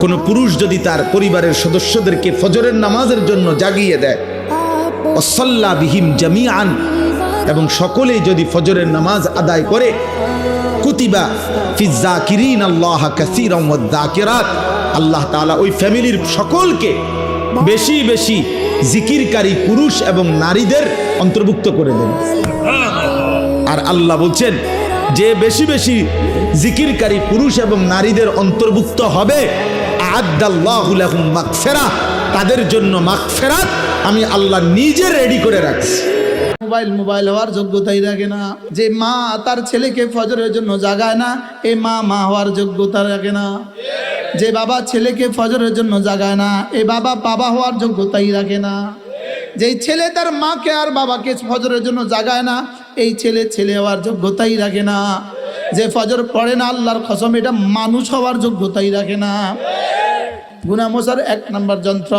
কোন পুরুষ যদি তার পরিবারের সদস্যদেরকে ফজরের নামাজের জন্য জাগিয়ে দেয় ওয়াসাল্লা বিহিম জামিআন, এবং সকলেই যদি ফজরের নামাজ আদায় করে, কুতিবা ফিজ যাকিরিন আল্লাহ কাসীরান ওয়াজ যাকিরাত, আল্লাহ তাআলা ওই ফ্যামিলির সকলকে বেশি বেশি জিকিরকারী পুরুষ এবং নারীদের অন্তর্ভুক্ত করে দেন। আর আল্লাহ বলছেন যে বেশি বেশি জিকিরকারী পুরুষ এবং নারীদের অন্তর্ভুক্ত হবে, আ'আদ্দাল্লাহু লাহুম মাগফিরাহ, তাদের জন্য মাগফিরাত আমি আল্লাহ নিজে রেডি করে রাখছি। মোবাইল হওয়ার যোগ্যতাই রাখে না। যে মা তার ছেলেকে ফজরের জন্য জাগায় না, এই মা হওয়ার যোগ্যতা রাখে না। যে বাবা ছেলেকে ফজরের জন্য জাগায় না, এই বাবা হওয়ার যোগ্যতাই রাখে না। যেই ছেলে তার মাকে আর বাবাকে ফজরের জন্য জাগায় না, এই ছেলে হওয়ার যোগ্যতাই রাখে না। যে ফজর পড়ে না, আল্লাহর কসম এটা মানুষ হওয়ার যোগ্যতাই রাখে না। গুনাহ মোছার 1 নম্বর যন্ত্র।